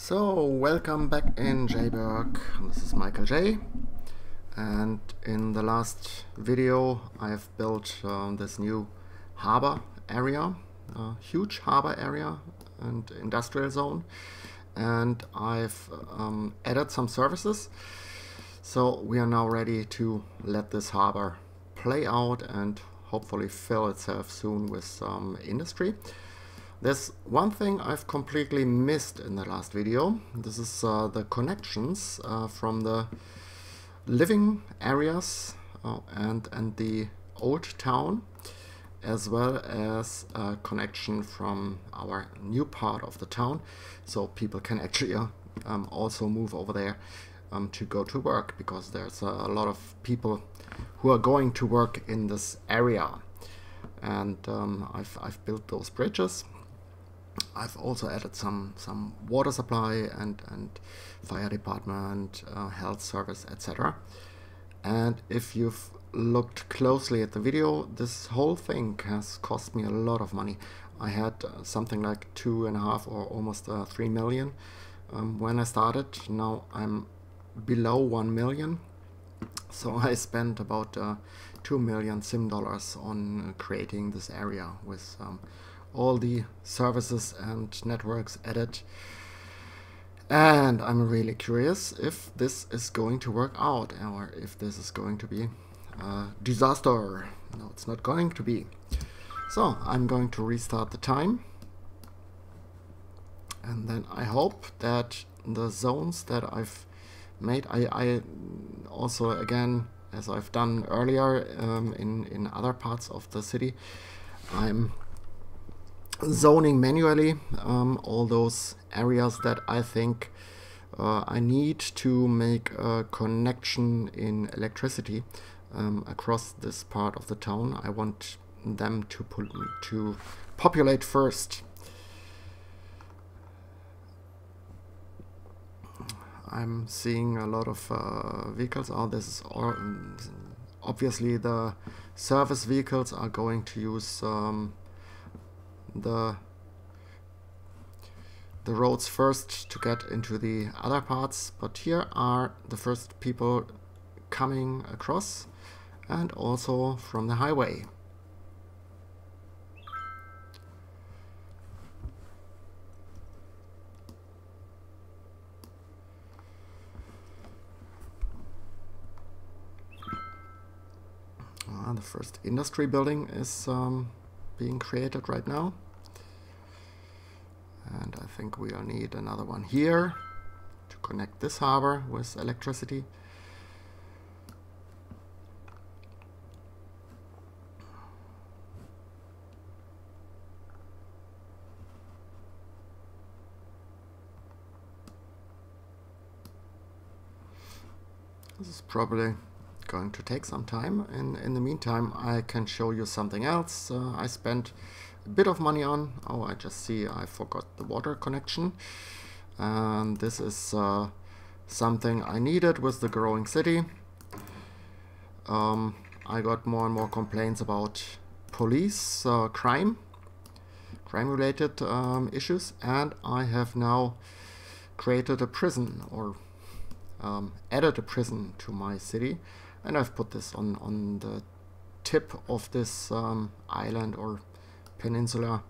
So, welcome back in Jayburg. This is Michael J. And in the last video I have built this new harbor area, huge harbor area and industrial zone. And I've added some services. So we are now ready to let this harbor play out and hopefully fill itself soon with some industry. There's one thing I've completely missed in the last video. This is the connections from the living areas and the old town, as well as a connection from our new part of the town, so people can actually also move over there to go to work, because there's a lot of people who are going to work in this area. And I've built those bridges. I've also added some water supply and fire department, health service, etc. And if you've looked closely at the video, this whole thing has cost me a lot of money. I had something like 2.5 or almost 3 million when I started. Now I'm below 1 million. So I spent about 2 million SIM dollars on creating this area with all the services and networks added. And I'm really curious if this is going to work out, or if this is going to be a disaster. No, it's not going to be. So I'm going to restart the time. And then I hope that the zones that I've made, I also, again, as I've done earlier in other parts of the city, I'm zoning manually all those areas that I think I need to make a connection in electricity across this part of the town. I want them to populate first. I'm seeing a lot of vehicles. Oh, this is obviously the service vehicles are going to use the roads first to get into the other parts, but here are the first people coming across, and also from the highway. The first industry building is being created right now, and I think we'll need another one here to connect this harbor with electricity. This is probably going to take some time. In the meantime, I can show you something else I spent a bit of money on. Oh, I just see I forgot the water connection, and this is something I needed with the growing city. I got more and more complaints about police crime related issues, and I have now created a prison, or added a prison to my city. And I've put this on the tip of this island or peninsula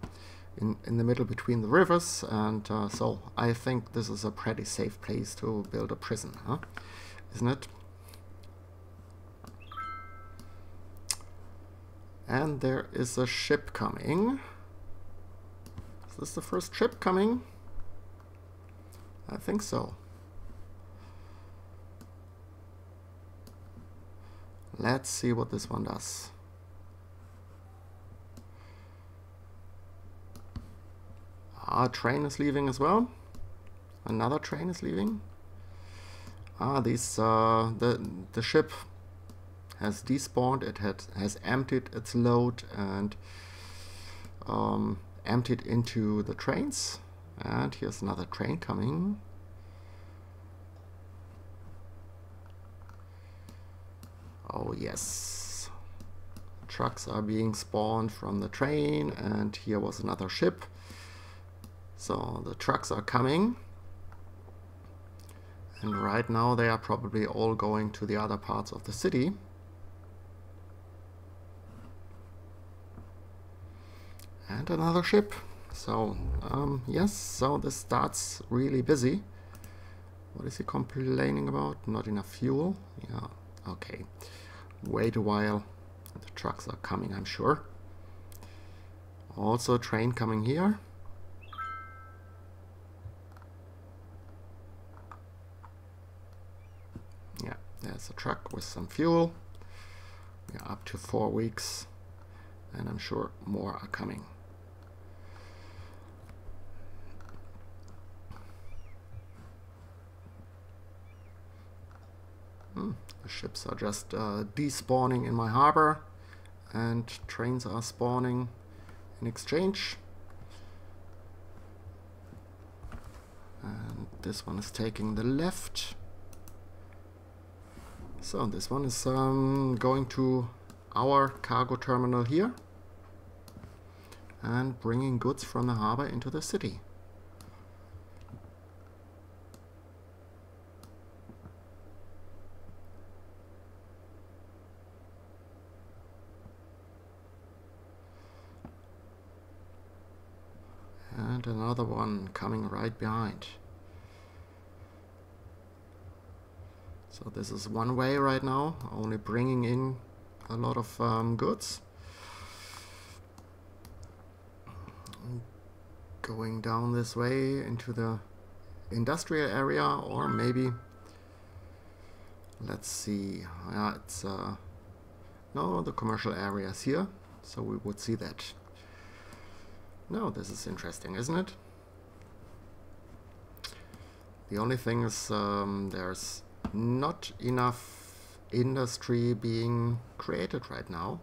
in the middle between the rivers, and so I think this is a pretty safe place to build a prison, huh? Isn't it? And there is a ship coming. Is this the first ship coming? I think so. Let's see what this one does. A train is leaving as well. Another train is leaving. The ship has despawned. It has emptied its load and emptied into the trains. And here's another train coming. Oh yes, trucks are being spawned from the train, and here was another ship. So the trucks are coming. And right now they are probably all going to the other parts of the city. And another ship. So, yes, so this starts really busy. What is he complaining about? Not enough fuel? Yeah, okay. Wait a while. The trucks are coming, I'm sure. Also a train coming here. Yeah, there's a truck with some fuel. We are up to 4 weeks. And I'm sure more are coming. The ships are just despawning in my harbor, and trains are spawning in exchange. And this one is taking the left. So this one is going to our cargo terminal here and bringing goods from the harbor into the city. And another one coming right behind. So this is one way right now, only bringing in a lot of goods. Going down this way into the industrial area, or maybe, let's see, yeah, it's no, the commercial area is here, so we would see that. No, this is interesting, isn't it? The only thing is there's not enough industry being created right now.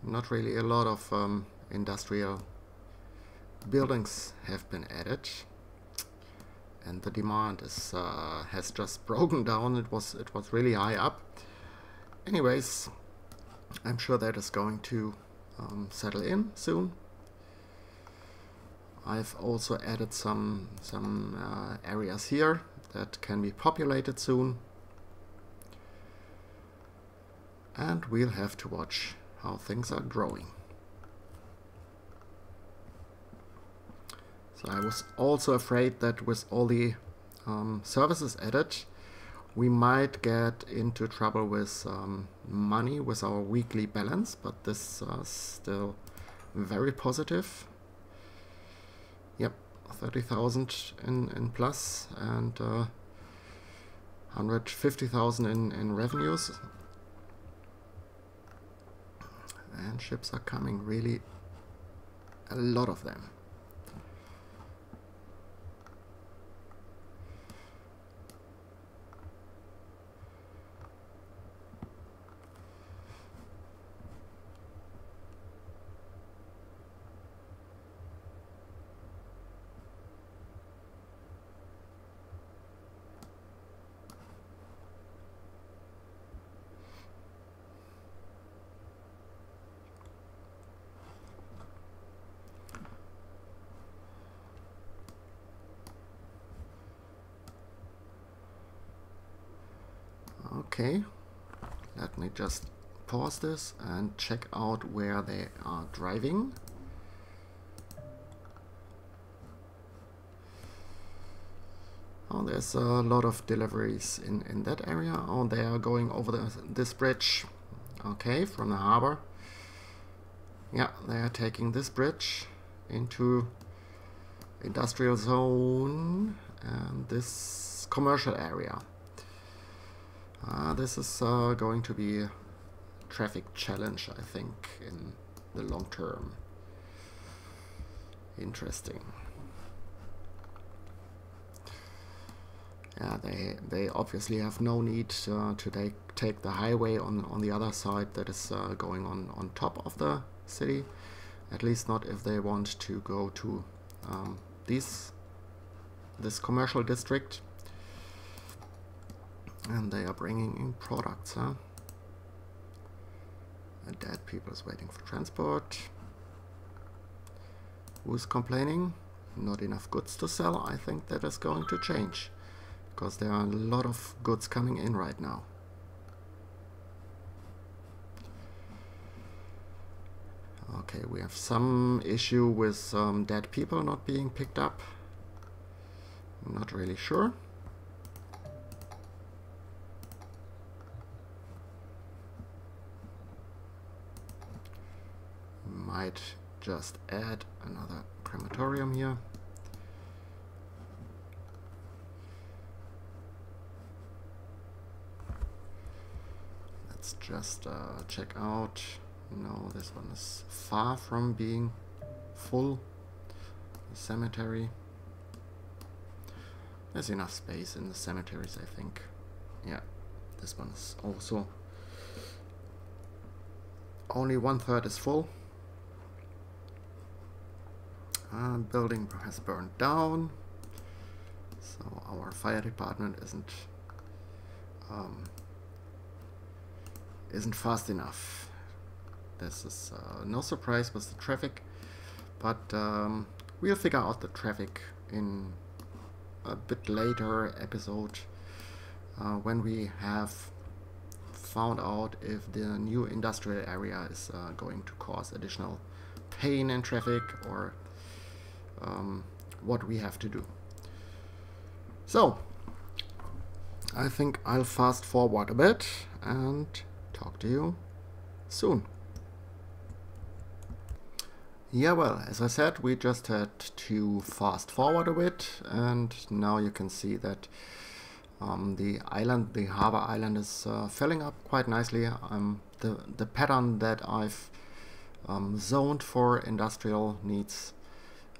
Not really a lot of industrial buildings have been added, and the demand is has just broken down. It was really high up. Anyways, I'm sure that is going to settle in soon. I've also added some areas here that can be populated soon, and we'll have to watch how things are growing. So I was also afraid that with all the services added, we might get into trouble with money with our weekly balance, but this is still very positive. Yep, 30,000 in plus and 150,000 in revenues. And ships are coming, really a lot of them. Okay, let me just pause this and check out where they are driving. Oh, there's a lot of deliveries in that area. Oh, they are going over this bridge. Okay, from the harbor. Yeah, they are taking this bridge into industrial zone and this commercial area. This is going to be a traffic challenge, I think, in the long term. Interesting. Yeah, they obviously have no need to take the highway on the other side that is going on top of the city. At least not if they want to go to this commercial district. And they are bringing in products, huh? And dead people is waiting for transport. Who's complaining? Not enough goods to sell. I think that is going to change. because there are a lot of goods coming in right now. Okay, we have some issue with dead people not being picked up. Not really sure. Might just add another crematorium here. Let's just check out. No, this one is far from being full. The cemetery. There's enough space in the cemeteries, I think. Yeah, this one is also only 1/3 is full. Building has burned down, so our fire department isn't fast enough. This is no surprise with the traffic, but we'll figure out the traffic in a bit later episode when we have found out if the new industrial area is going to cause additional pain in traffic, or what we have to do. So I think I'll fast forward a bit and talk to you soon. Yeah, well, as I said, we just had to fast forward a bit, and now you can see that the island, the harbor island, is filling up quite nicely. The pattern that I've zoned for industrial needs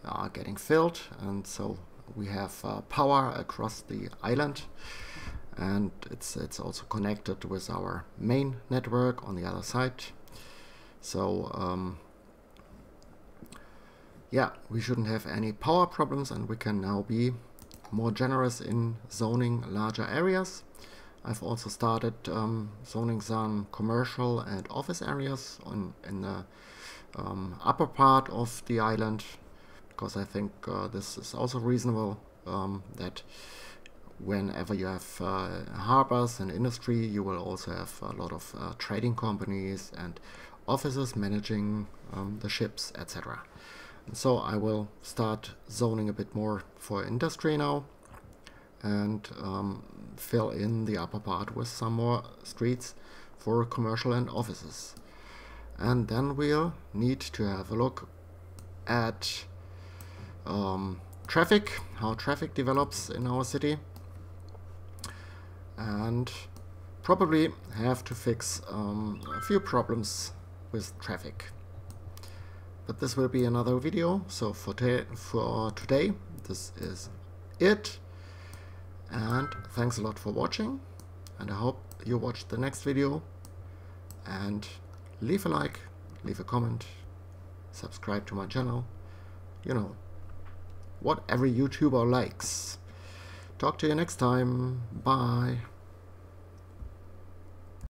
are getting filled, and so we have power across the island, and it's also connected with our main network on the other side. So yeah, we shouldn't have any power problems, and we can now be more generous in zoning larger areas. I've also started zoning some commercial and office areas in the upper part of the island, because I think this is also reasonable, that whenever you have harbors and industry, you will also have a lot of trading companies and offices managing the ships, etc. So I will start zoning a bit more for industry now, and fill in the upper part with some more streets for commercial and offices. And then we'll need to have a look at traffic, how traffic develops in our city, and probably have to fix a few problems with traffic. But this will be another video, so for today this is it, and thanks a lot for watching, and I hope you watch the next video, and leave a like, leave a comment, subscribe to my channel, you know, what every YouTuber likes. Talk to you next time, bye.